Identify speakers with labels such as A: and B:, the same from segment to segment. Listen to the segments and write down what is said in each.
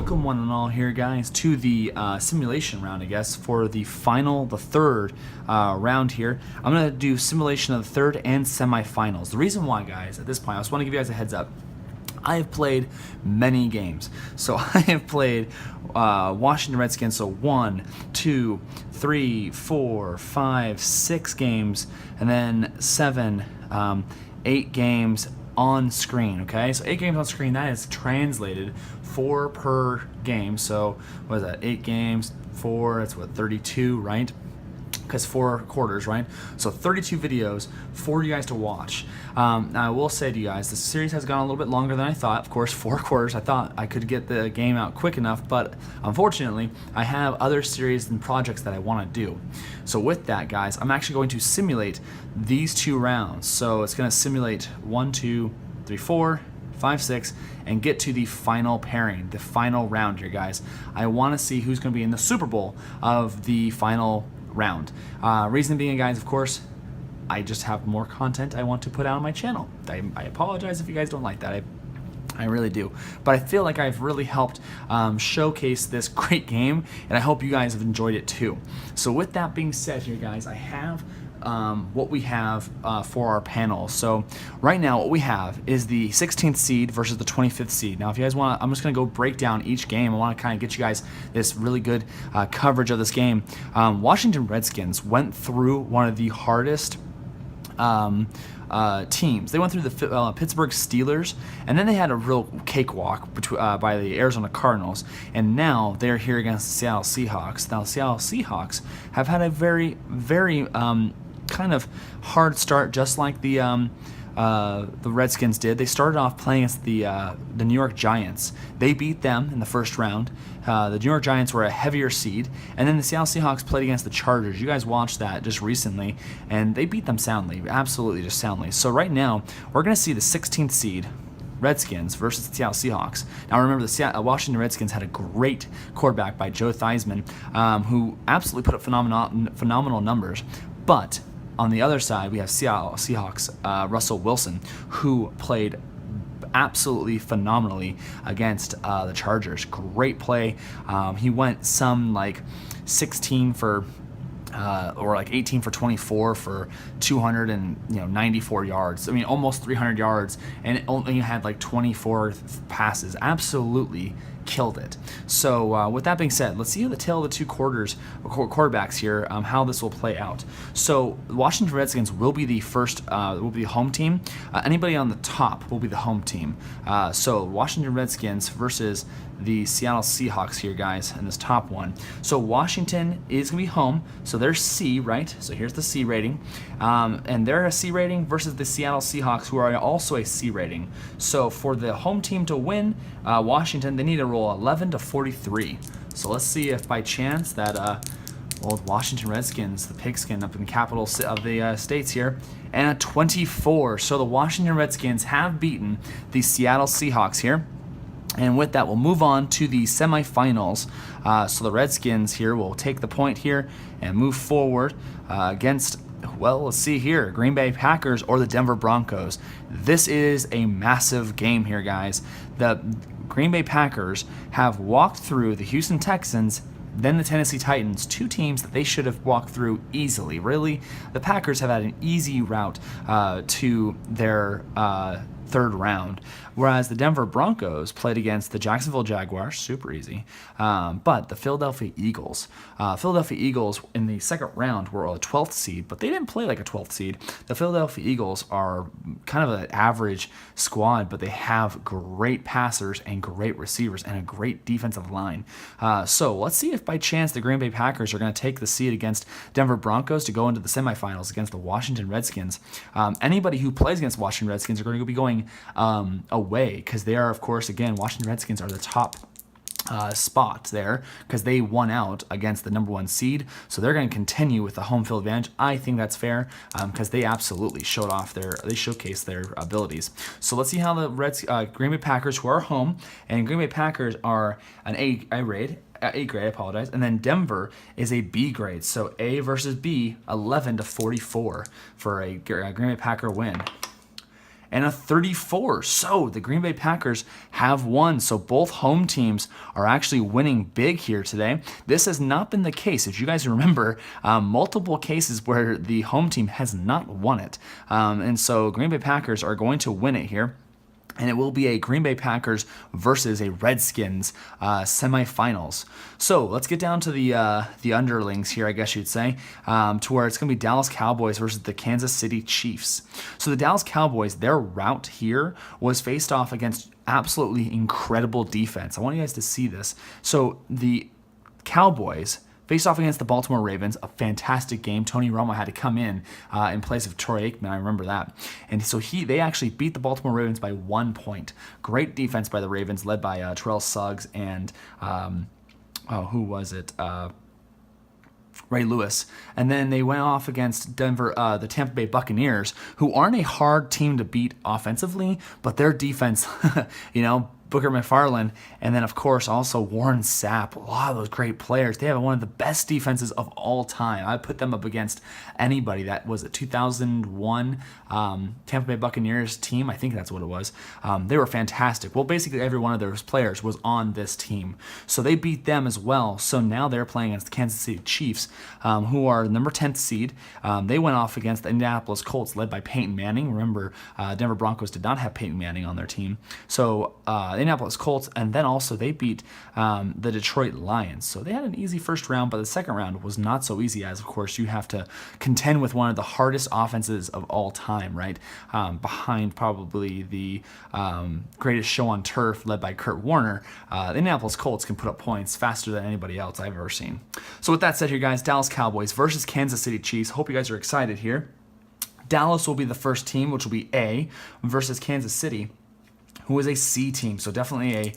A: welcome one and all here, guys, to the simulation round, I guess, for the third round here. I'm going to do simulation of the third and semifinals. The reason why, guys, at this point, I just want to give you guys a heads up. I have played many games. So I have played Washington Redskins, so 1, 2, 3, 4, 5, 6 games, and then 7, 8 games on screen, okay? So 8 games on screen, that is translated 4 per game. So what is that? 8 games, 4, that's what, 32, right? Because 4 quarters, right? So 32 videos for you guys to watch. Now I will say to you guys, the series has gone a little bit longer than I thought. Of course, 4 quarters. I thought I could get the game out quick enough, but unfortunately, I have other series and projects that I want to do. So with that, guys, I'm actually going to simulate these 2 rounds. So it's going to simulate 1, 2, 3, 4, 5, 6, and get to the final pairing, the final round here, guys. I want to see who's going to be in the Super Bowl of the final round. Reason being, guys, of course, I just have more content I want to put out on my channel. I apologize if you guys don't like that. I really do. But I feel like I've really helped showcase this great game, and I hope you guys have enjoyed it too. So with that being said here, guys, I have what we have for our panel. So right now what we have is the 16th seed versus the 25th seed. Now if you guys want, I'm just going to go break down each game. I want to kind of get you guys this really good coverage of this game. Washington Redskins went through one of the hardest teams. They went through the Pittsburgh Steelers, and then they had a real cakewalk by the Arizona Cardinals, and now they're here against the Seattle Seahawks. Now the Seattle Seahawks have had a very, very kind of hard start, just like the Redskins did. They started off playing against the New York Giants. They beat them in the first round. The New York Giants were a heavier seed, and then the Seattle Seahawks played against the Chargers. You guys watched that just recently, and they beat them soundly, absolutely just soundly. So right now, we're going to see the 16th seed Redskins versus the Seattle Seahawks. Now remember, the Washington Redskins had a great quarterback by Joe Theismann, who absolutely put up phenomenal numbers, but on the other side, we have Seattle Seahawks Russell Wilson, who played absolutely phenomenally against the Chargers. Great play. He went some like 16 for or like 18 for 24 for 294 yards. I mean, almost 300 yards, and only had like 24 passes. Absolutely killed it. So with that being said, let's see the tale of the 2 quarterbacks here, how this will play out. So the Washington Redskins will be the first, will be the home team. Anybody on the top will be the home team. So Washington Redskins versus the Seattle Seahawks here, guys, in this top one. So Washington is going to be home, so they're C, right? So here's the C rating. And they're a C rating versus the Seattle Seahawks, who are also a C rating. So for the home team to win, Washington, they need to roll 11 to 43. So let's see if by chance that well, Washington Redskins, the pigskin up in the capital of the states here, and a 24. So the Washington Redskins have beaten the Seattle Seahawks here. And with that, we'll move on to the semifinals. So the Redskins here will take the point here and move forward against, well, let's see here, Green Bay Packers or the Denver Broncos. This is a massive game here, guys. The Green Bay Packers have walked through the Houston Texans, then the Tennessee Titans, 2 teams that they should have walked through easily. Really, the Packers have had an easy route to their third round, whereas the Denver Broncos played against the Jacksonville Jaguars, super easy, but the Philadelphia Eagles in the second round were a 12th seed, but they didn't play like a 12th seed. The Philadelphia Eagles are kind of an average squad, but they have great passers and great receivers and a great defensive line. So let's see if by chance the Green Bay Packers are going to take the seed against Denver Broncos to go into the semifinals against the Washington Redskins. Anybody who plays against Washington Redskins are going to be going away, because they are, of course, again, Washington Redskins are the top spot there because they won out against the number 1 seed, so they're going to continue with the home field advantage. I think that's fair because they absolutely showcased their abilities. So let's see how the Green Bay Packers, who are home, and Green Bay Packers are an A grade, I apologize, and then Denver is a B grade. So A versus B, 11 to 44 for a Green Bay Packer win. and a 34. So the Green Bay Packers have won. So both home teams are actually winning big here today. This has not been the case. If you guys remember, multiple cases where the home team has not won it. And so Green Bay Packers are going to win it here. And it will be a Green Bay Packers versus a Redskins semifinals. So let's get down to the underlings here, I guess you'd say, to where it's going to be Dallas Cowboys versus the Kansas City Chiefs. So the Dallas Cowboys, their route here was faced off against absolutely incredible defense. I want you guys to see this. So the Cowboys faced off against the Baltimore Ravens, a fantastic game. Tony Romo had to come in place of Troy Aikman. I remember that. And so they actually beat the Baltimore Ravens by 1 point. Great defense by the Ravens, led by Terrell Suggs and who was it? Ray Lewis. And then they went off against the Tampa Bay Buccaneers, who aren't a hard team to beat offensively, but their defense, Booker McFarland, and then, of course, also Warren Sapp. A lot of those great players. They have one of the best defenses of all time. I put them up against anybody. That was a 2001 Tampa Bay Buccaneers team. I think that's what it was. They were fantastic. Well, basically, every one of those players was on this team. So they beat them as well. So now they're playing against the Kansas City Chiefs, who are number 10th seed. They went off against the Indianapolis Colts, led by Peyton Manning. Remember, Denver Broncos did not have Peyton Manning on their team. So the Indianapolis Colts, and then also they beat the Detroit Lions. So they had an easy first round, but the second round was not so easy, as of course you have to contend with one of the hardest offenses of all time, right? Behind probably the greatest show on turf, led by Kurt Warner. The Indianapolis Colts can put up points faster than anybody else I've ever seen. So with that said here, guys, Dallas Cowboys versus Kansas City Chiefs. Hope you guys are excited here. Dallas will be the first team, which will be A, versus Kansas City, who is a C team. So definitely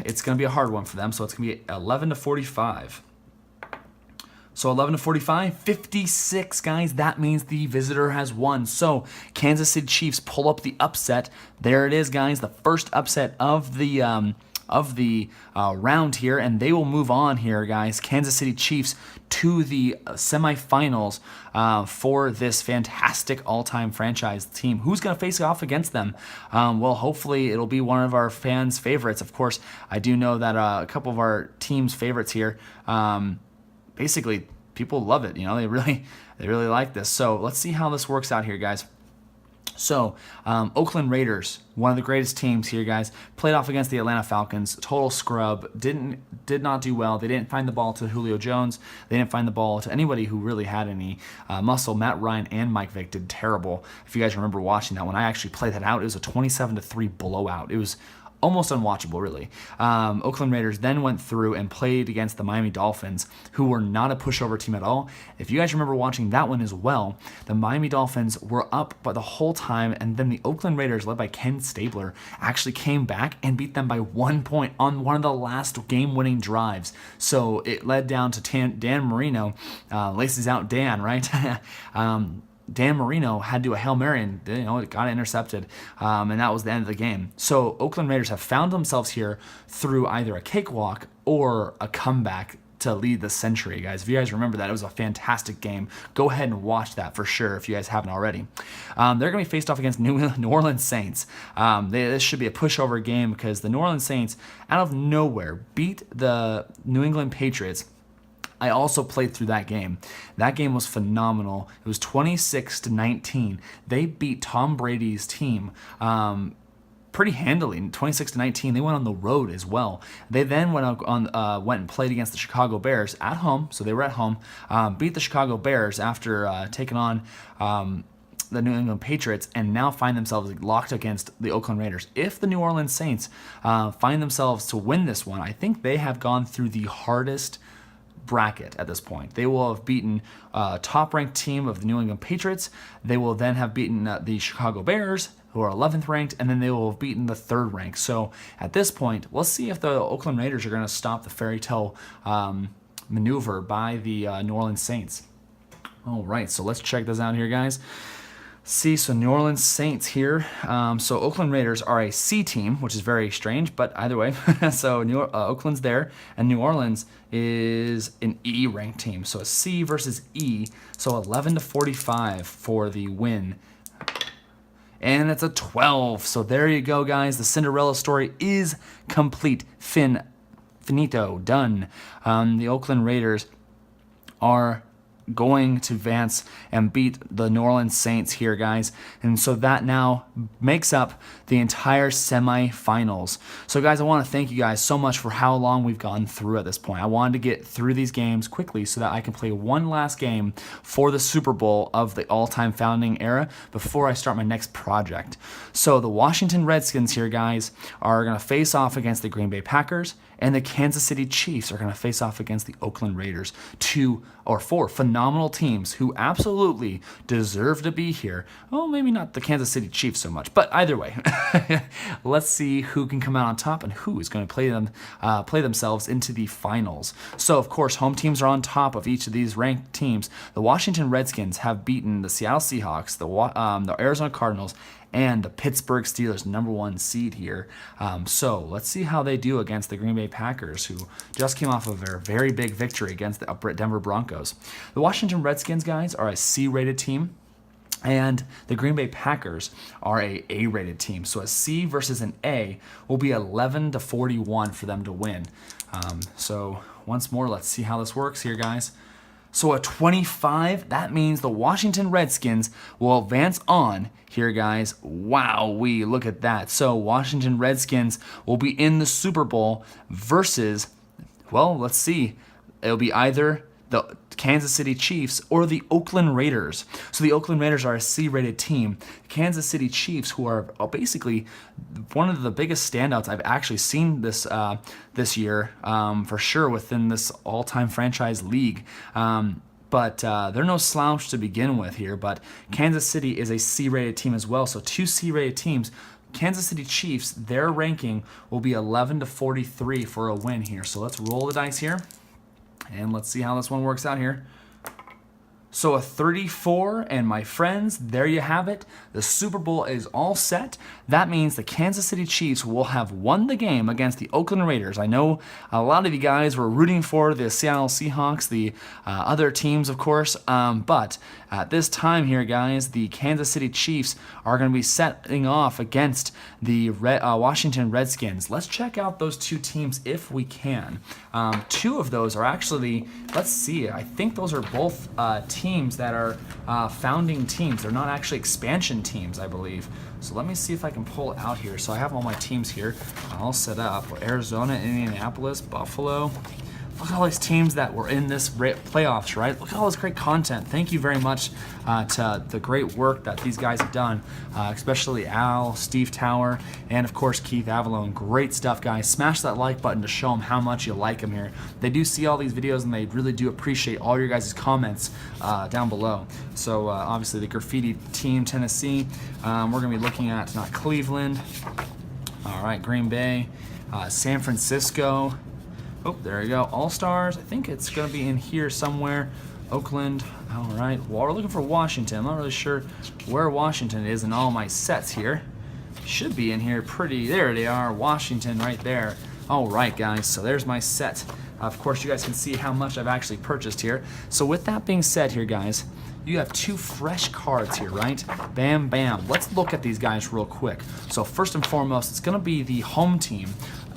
A: it's going to be a hard one for them. So it's going to be 11-45. So 11-45, 56, guys. That means the visitor has won. So Kansas City Chiefs pull up the upset. There it is, guys. The first upset of the round here, and they will move on here, guys. Kansas City Chiefs to the semifinals for this fantastic all-time franchise team. Who's going to face off against them? Well, hopefully it'll be one of our fans' favorites. Of course, I do know that a couple of our team's favorites here, basically people love it. They really like this. So let's see how this works out here, guys. So, Oakland Raiders, one of the greatest teams here, guys, played off against the Atlanta Falcons. Total scrub. Did not do well. They didn't find the ball to Julio Jones. They didn't find the ball to anybody who really had any muscle. Matt Ryan and Mike Vick did terrible. If you guys remember watching that, when I actually played that out, it was a 27-3 blowout. It was almost unwatchable, really. Oakland Raiders then went through and played against the Miami Dolphins, who were not a pushover team at all. If you guys remember watching that one as well, the Miami Dolphins were up by the whole time, and then the Oakland Raiders, led by Ken Stabler, actually came back and beat them by 1 point on one of the last game-winning drives. So it led down to Dan Marino, laces out Dan, right? Dan Marino had to do a Hail Mary, and it got intercepted, and that was the end of the game. So Oakland Raiders have found themselves here through either a cakewalk or a comeback to lead the century, guys. If you guys remember that, it was a fantastic game. Go ahead and watch that for sure if you guys haven't already. They're going to be faced off against New Orleans Saints. This should be a pushover game because the New Orleans Saints, out of nowhere, beat the New England Patriots. I also played through that game. That game was phenomenal. It was 26-19. They beat Tom Brady's team pretty handily, 26-19. They went on the road as well. They then went and played against the Chicago Bears at home. So they were at home, beat the Chicago Bears after taking on the New England Patriots, and now find themselves locked against the Oakland Raiders. If the New Orleans Saints find themselves to win this one, I think they have gone through the hardest bracket at this point. They will have beaten top-ranked team of the New England Patriots. They will then have beaten the Chicago Bears, who are 11th ranked, and then they will have beaten the 3rd rank. So at this point, we'll see if the Oakland Raiders are going to stop the fairy tale maneuver by the New Orleans Saints. All right, so let's check this out here, guys. See, so New Orleans Saints here. So Oakland Raiders are a C team, which is very strange, but either way. So Oakland's there, and New Orleans is an E ranked team. So a C versus E. So 11-45 for the win and it's a 12. So there you go, guys. The Cinderella story is complete. Finito, done. The Oakland Raiders are going to advance and beat the New Orleans Saints here, guys. And so that now makes up the entire semifinals. So, guys, I want to thank you guys so much for how long we've gone through at this point. I wanted to get through these games quickly so that I can play one last game for the Super Bowl of the all-time founding era before I start my next project. So the Washington Redskins here, guys, are going to face off against the Green Bay Packers, and the Kansas City Chiefs are going to face off against the Oakland Raiders. Four phenomenal teams who absolutely deserve to be here. Oh, maybe not the Kansas City Chiefs so much, but either way, let's see who can come out on top and who is going to play themselves into the finals. So, of course, home teams are on top of each of these ranked teams. The Washington Redskins have beaten the Seattle Seahawks, the Arizona Cardinals, and the Pittsburgh Steelers, #1 seed here. So let's see how they do against the Green Bay Packers, who just came off of a very big victory against the Denver Broncos. The Washington Redskins, guys, are a C-rated team, and the Green Bay Packers are a A-rated team. So a C versus an A will be 11-41 for them to win. So once more, let's see how this works here, guys. So a 25, that means the Washington Redskins will advance on here, guys. Wowee, look at that. So Washington Redskins will be in the Super Bowl versus, well, let's see. It'll be either the Kansas City Chiefs or the Oakland Raiders. So the Oakland Raiders are a C-rated team. Kansas City Chiefs, who are basically one of the biggest standouts I've actually seen this year, for sure, within this all-time franchise league. But they're no slouch to begin with here. But Kansas City is a C-rated team as well. So two C-rated teams. Kansas City Chiefs, their ranking will be 11-43 for a win here. So let's roll the dice here. And let's see how this one works out here. So a 34, and my friends, there you have it. The Super Bowl is all set. That means the Kansas City Chiefs will have won the game against the Oakland Raiders. I know a lot of you guys were rooting for the Seattle Seahawks, the other teams, of course, but at this time here, guys, the Kansas City Chiefs are going to be setting off against the Washington Redskins. Let's check out those two teams if we can. Two of those are actually, let's see, I think those are both teams that are founding teams. They're not actually expansion teams, I believe. So let me see if I can pull it out here. So I have all my teams here all set up. Arizona, Indianapolis, Buffalo. Look at all these teams that were in this playoffs, right? Look at all this great content. Thank you very much to the great work that these guys have done, especially Al, Steve Tower, and of course Keith Avalone. Great stuff, guys. Smash that like button to show them how much you like them here. They do see all these videos and they really do appreciate all your guys' comments down below. So obviously the Graffiti Team, Tennessee. We're going to be looking at Cleveland. All right, Green Bay, San Francisco. Oh, there you go. All-Stars. I think it's going to be in here somewhere. Oakland. All right. Well, we're looking for Washington. I'm not really sure where Washington is in all my sets here. Should be in here pretty. There they are. Washington right there. All right, guys. So there's my set. Of course, you guys can see how much I've actually purchased here. So with that being said here, guys, you have two fresh cards here, right? Bam, bam. Let's look at these guys real quick. So first and foremost, it's going to be the home team.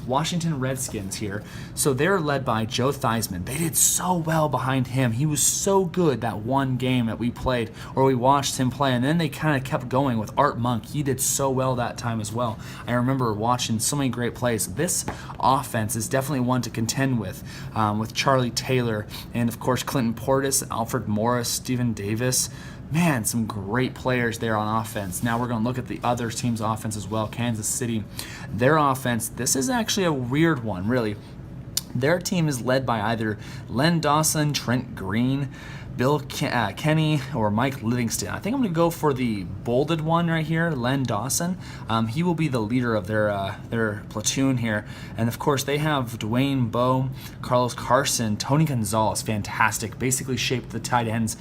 A: Washington Redskins here. So they're led by Joe Theismann. They did so well behind him. He was so good that one game that we played, or we watched him play, and then they kind of kept going with Art Monk. He did so well that time as well. I remember watching so many great plays. This offense is definitely one to contend with Charlie Taylor, and of course Clinton Portis, Alfred Morris, Stephen Davis. Man, some great players there on offense. Now we're going to look at the other team's offense as well. Kansas City, their offense, this is actually a weird one, really. Their team is led by either Len Dawson, Trent Green, Bill Kenny, or Mike Livingston. I think I'm going to go for the bolded one right here, Len Dawson. He will be the leader of their platoon here. And of course, they have Dwayne Bowe, Carlos Carson, Tony Gonzalez, fantastic. Basically shaped the tight ends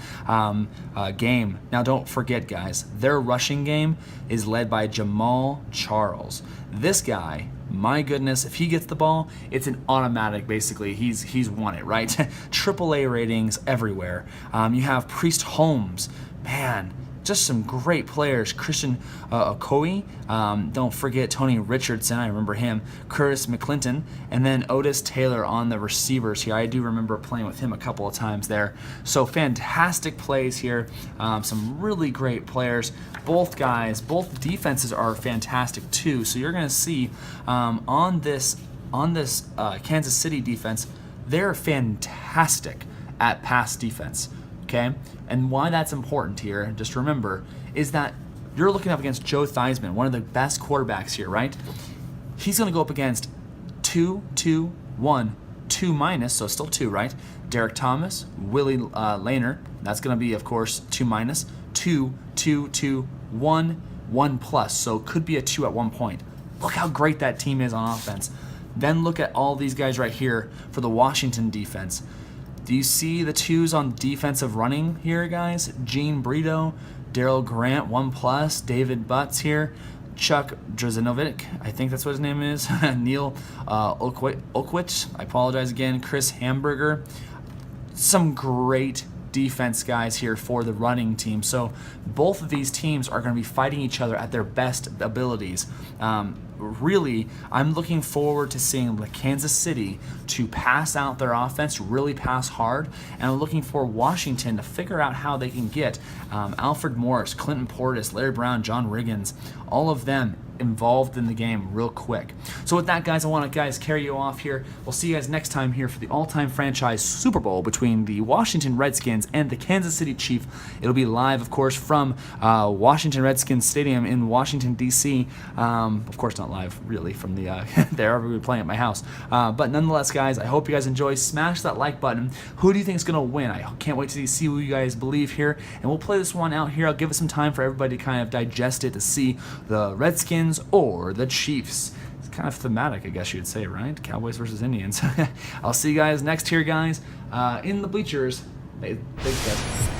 A: game. Now, don't forget, guys, their rushing game is led by Jamal Charles. This guy, my goodness, if he gets the ball, it's an automatic, basically. He's won it, right? AAA ratings everywhere. You have Priest Holmes. Man, just some great players. Christian Okoye, don't forget Tony Richardson, I remember him, Curtis McClinton, and then Otis Taylor on the receivers here. I do remember playing with him a couple of times there. So fantastic plays here, some really great players. Both defenses are fantastic too. So you're going to see on this Kansas City defense, they're fantastic at pass defense. Okay, and why that's important here, just remember, is that you're looking up against Joe Theismann, one of the best quarterbacks here, right? He's going to go up against 2, 2, 1, 2 minus, so still 2, right? Derek Thomas, Willie Lehner, that's going to be, of course, 2 minus, 2, 2, 2, 1, 1 plus, so it could be a 2 at one point. Look how great that team is on offense. Then look at all these guys right here for the Washington defense. Do you see the 2s on defensive running here, guys? Gene Brito, Daryl Grant, 1 plus, David Butts here, Chuck Drzanovic, I think that's what his name is, Neil Okwich, I apologize again, Chris Hamburger. Some great defense guys here for the running team. So both of these teams are going to be fighting each other at their best abilities. Really, I'm looking forward to seeing Kansas City to pass out their offense, really pass hard, and I'm looking for Washington to figure out how they can get Alfred Morris, Clinton Portis, Larry Brown, John Riggins, all of them involved in the game real quick. So with that, guys, I want to carry you off here. We'll see you guys next time here for the all-time franchise Super Bowl between the Washington Redskins and the Kansas City Chiefs. It'll be live, of course, from Washington Redskins Stadium in Washington, D.C. Of course, not live, really, from the there. We'll be playing at my house. But nonetheless, guys, I hope you guys enjoy. Smash that like button. Who do you think is going to win? I can't wait to see who you guys believe here. And we'll play this one out here. I'll give it some time for everybody to kind of digest it, to see the Redskins or the Chiefs. It's kind of thematic, I guess you'd say, right? Cowboys versus Indians. I'll see you guys next here, guys, in the bleachers. Thanks, guys.